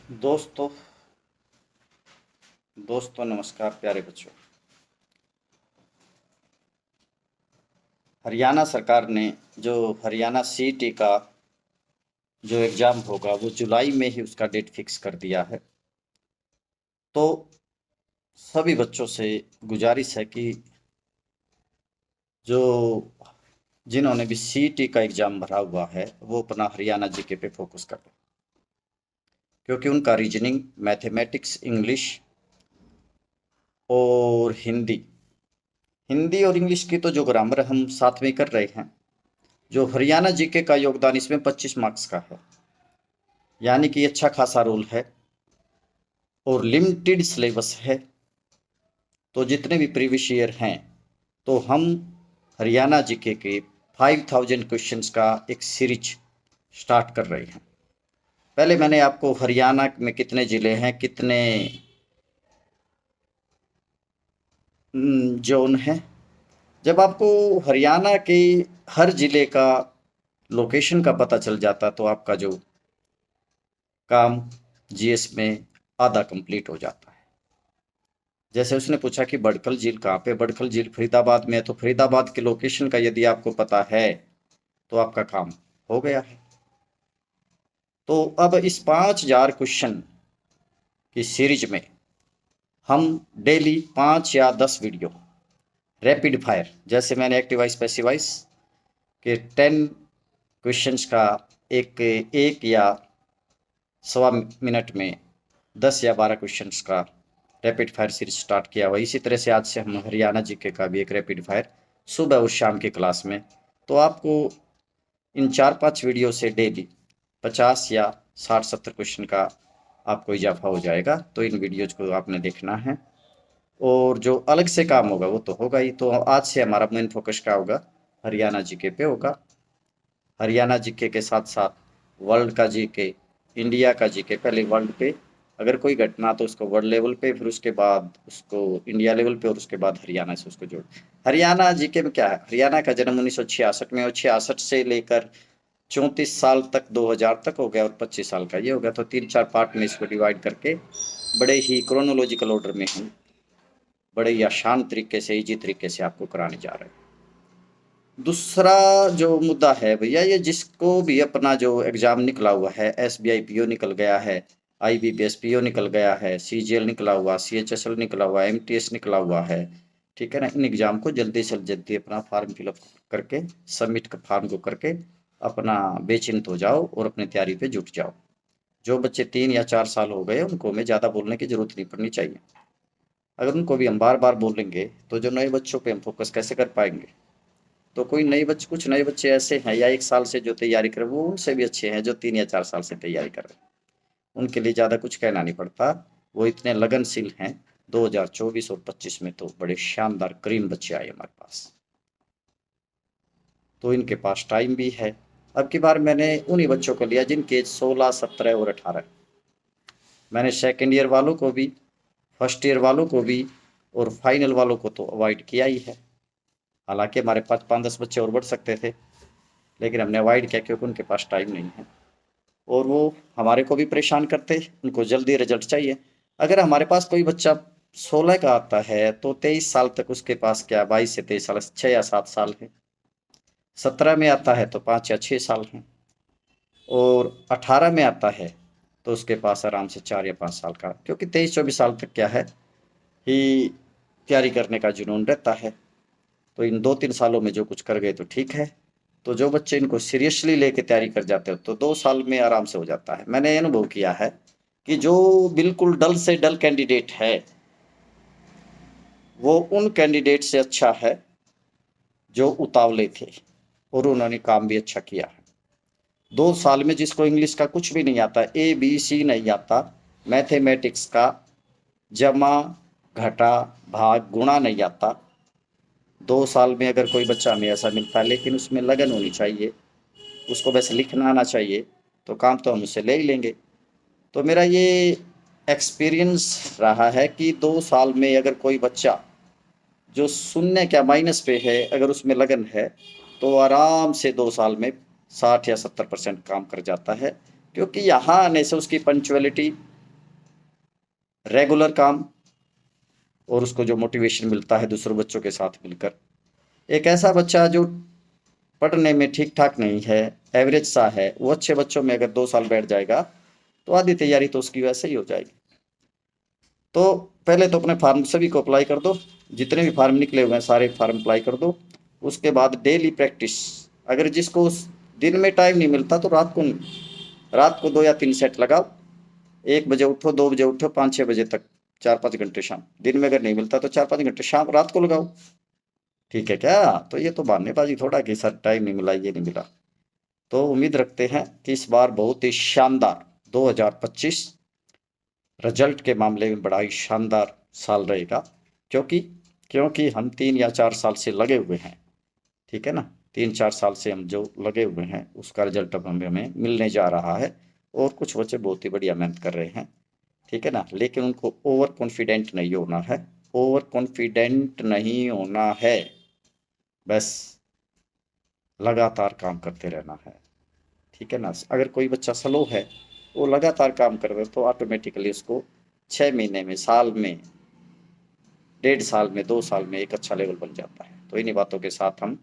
दोस्तों दोस्तों नमस्कार प्यारे बच्चों। हरियाणा सरकार ने जो हरियाणा सीईटी का जो एग्ज़ाम होगा वो जुलाई में ही उसका डेट फिक्स कर दिया है। तो सभी बच्चों से गुजारिश है कि जो जिन्होंने भी सीईटी का एग्ज़ाम भरा हुआ है वो अपना हरियाणा जीके पे फोकस करें, क्योंकि उनका रीजनिंग, मैथमेटिक्स, इंग्लिश और हिंदी हिंदी और इंग्लिश की तो जो ग्रामर हम साथ में कर रहे हैं, जो हरियाणा जीके का योगदान इसमें 25 मार्क्स का है, यानी कि अच्छा खासा रोल है और लिमिटेड सिलेबस है। तो जितने भी प्रीवियस ईयर हैं, तो हम हरियाणा जीके के 5000 क्वेश्चंस का एक सीरीज स्टार्ट कर रहे हैं। पहले मैंने आपको हरियाणा में कितने ज़िले हैं, कितने जोन हैं, जब आपको हरियाणा के हर ज़िले का लोकेशन का पता चल जाता तो आपका जो काम जीएस में आधा कंप्लीट हो जाता है। जैसे उसने पूछा कि बड़खल झील कहाँ पे, बड़खल झील फरीदाबाद में है, तो फरीदाबाद के लोकेशन का यदि आपको पता है तो आपका काम हो गया है। तो अब इस 5000 क्वेश्चन की सीरीज में हम डेली 5 या 10 वीडियो रैपिड फायर, जैसे मैंने एक्टिव वाइस पैसिव वॉइस के 10 क्वेश्चंस का एक या सवा मिनट में 10 या 12 क्वेश्चंस का रैपिड फायर सीरीज स्टार्ट किया हुआ। इसी तरह से आज से हम हरियाणा जीके का भी एक रैपिड फायर सुबह और शाम की क्लास में, तो आपको इन 4-5 वीडियो से डेली 50 या 60-70 क्वेश्चन का आपको इजाफा हो जाएगा। तो इन वीडियोज को आपने देखना है और जो अलग से काम होगा वो तो होगा ही। तो आज से हमारा मेन फोकस क्या होगा, हरियाणा जीके पे होगा। हरियाणा जीके के साथ साथ वर्ल्ड का जीके, इंडिया का जीके, पहले वर्ल्ड पे अगर कोई घटना तो उसको वर्ल्ड लेवल पे, फिर उसके बाद उसको इंडिया लेवल पे और उसके बाद हरियाणा से उसको जोड़। हरियाणा जीके में क्या है, हरियाणा का जन्म 1966 में और 66 से लेकर 34 साल तक 2000 तक हो गया और 25 साल का ये हो गया। तो 3-4 पार्ट में इसको डिवाइड करके बड़े ही क्रोनोलॉजिकल ऑर्डर में हम बड़े ही आसान तरीके से, ईजी तरीके से आपको कराने जा रहे हैं। दूसरा जो मुद्दा है भैया, ये जिसको भी अपना जो एग्ज़ाम निकला हुआ है, एसबीआई पीओ निकल गया है, आईबीपीएस पीओ निकल गया है, सीजीएल निकला हुआ, सीएचएसएल निकला हुआ, एमटीएस निकला हुआ है, ठीक है ना। इन एग्ज़ाम को जल्दी से जल्दी अपना फॉर्म फिलअप करके, सबमिट फॉर्म को करके अपना बेचिंत हो जाओ और अपनी तैयारी पे जुट जाओ। जो बच्चे 3 या 4 साल हो गए उनको हमें ज़्यादा बोलने की ज़रूरत नहीं पड़नी चाहिए। अगर उनको भी हम बार बार बोलेंगे तो जो नए बच्चों पे हम फोकस कैसे कर पाएंगे। तो कोई नए बच्चे, कुछ नए बच्चे ऐसे हैं या 1 साल से जो तैयारी कर रहे हैं, वो उनसे भी अच्छे हैं जो 3 या 4 साल से तैयारी कर रहे हैं। उनके लिए ज़्यादा कुछ कहना नहीं पड़ता, वो इतने लगनशील हैं। 2024 और 25 में तो बड़े शानदार करीम बच्चे आए हमारे पास, तो इनके पास टाइम भी है। अब की बार मैंने उन्हीं बच्चों को लिया जिनके एज 16, 17 और 18। मैंने सेकेंड ईयर वालों को भी, फर्स्ट ईयर वालों को भी और फाइनल वालों को तो अवॉइड किया ही है। हालांकि हमारे पास 5-10 बच्चे और बढ़ सकते थे, लेकिन हमने अवॉइड किया क्योंकि उनके पास टाइम नहीं है और वो हमारे को भी परेशान करते, उनको जल्दी रिजल्ट चाहिए। अगर हमारे पास कोई बच्चा 16 का आता है तो 23 साल तक उसके पास क्या, 22 से 23 साल, 6 या 7 साल है। 17 में आता है तो 5 या 6 साल हैं और 18 में आता है तो उसके पास आराम से 4 या 5 साल का, क्योंकि 23-24 साल तक क्या है ही तैयारी करने का जुनून रहता है। तो इन 2-3 सालों में जो कुछ कर गए तो ठीक है। तो जो बच्चे इनको सीरियसली लेके तैयारी कर जाते हो तो 2 साल में आराम से हो जाता है। मैंने अनुभव किया है कि जो बिल्कुल डल से डल कैंडिडेट है वो उन कैंडिडेट से अच्छा है जो उतावले थे और उन्होंने काम भी अच्छा किया है। 2 साल में जिसको इंग्लिश का कुछ भी नहीं आता, ABC नहीं आता, मैथमेटिक्स का जमा, घटा, भाग, गुणा नहीं आता, 2 साल में अगर कोई बच्चा हमें ऐसा मिलता है, लेकिन उसमें लगन होनी चाहिए, उसको बस लिखना आना चाहिए, तो काम तो हम उससे ले ही लेंगे। तो मेरा ये एक्सपीरियंस रहा है कि 2 साल में अगर कोई बच्चा जो शून्य क्या माइनस पे है, अगर उसमें लगन है तो आराम से 2 साल में 60 या 70% काम कर जाता है। क्योंकि यहाँ आने से उसकी पंक्चुअलिटी रेगुलर काम और उसको जो मोटिवेशन मिलता है दूसरों बच्चों के साथ मिलकर। एक ऐसा बच्चा जो पढ़ने में ठीक ठाक नहीं है, एवरेज सा है, वो अच्छे बच्चों में अगर 2 साल बैठ जाएगा तो आधी तैयारी तो उसकी वैसे ही हो जाएगी। तो पहले तो अपने फार्म सभी को अप्लाई कर दो, जितने भी फार्म निकले हुए हैं सारे फार्म अप्लाई कर दो। उसके बाद डेली प्रैक्टिस, अगर जिसको उस दिन में टाइम नहीं मिलता तो रात को 2 या 3 सेट लगाओ। 1 बजे उठो, 2 बजे उठो, 5-6 बजे तक 4-5 घंटे शाम। दिन में अगर नहीं मिलता तो 4-5 घंटे शाम रात को लगाओ। ठीक है क्या? तो ये तो बहानेबाजी थोड़ा कि सर टाइम नहीं मिला, ये नहीं मिला। तो उम्मीद रखते हैं कि इस बार बहुत ही शानदार 2025 रिजल्ट के मामले में बड़ा ही शानदार साल रहेगा। क्योंकि क्योंकि हम 3 या 4 साल से लगे हुए हैं। ठीक है ना, 3-4 साल से हम जो लगे हुए हैं उसका रिजल्ट अब हमें मिलने जा रहा है। और कुछ बच्चे बहुत ही बढ़िया मेहनत कर रहे हैं। ठीक है ना, लेकिन उनको ओवर कॉन्फिडेंट नहीं होना है। ओवर कॉन्फिडेंट नहीं होना है, बस लगातार काम करते रहना है। ठीक है ना, अगर कोई बच्चा स्लो है, वो लगातार काम कर रहा है तो ऑटोमेटिकली उसको 6 महीने में, साल में, 1.5 साल में, 2 साल में एक अच्छा लेवल बन जाता है। तो इन्हीं बातों के साथ हम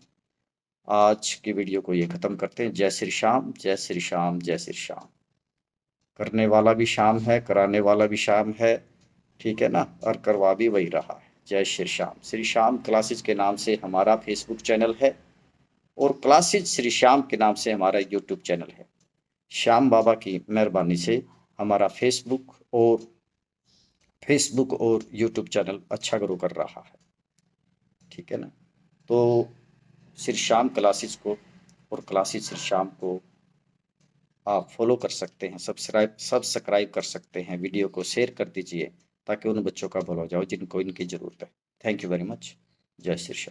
आज की वीडियो को ये ख़त्म करते हैं। जय श्री श्याम, जय श्री श्याम, जय श्री श्याम। करने वाला भी श्याम है, कराने वाला भी श्याम है। ठीक है ना, और करवा भी वही रहा है। जय श्री श्याम। श्री श्याम क्लासेज के नाम से हमारा फेसबुक चैनल है और क्लासेज श्री श्याम के नाम से हमारा यूट्यूब चैनल है। श्याम बाबा की मेहरबानी से हमारा फेसबुक और यूट्यूब चैनल अच्छा ग्रो कर रहा है। ठीक है ना, तो श्री श्याम क्लासेस को और क्लासेस श्री श्याम को आप फॉलो कर सकते हैं, सब्सक्राइब कर सकते हैं। वीडियो को शेयर कर दीजिए ताकि उन बच्चों का भला हो जाए जिनको इनकी ज़रूरत है। Thank you very much. जय श्री श्याम।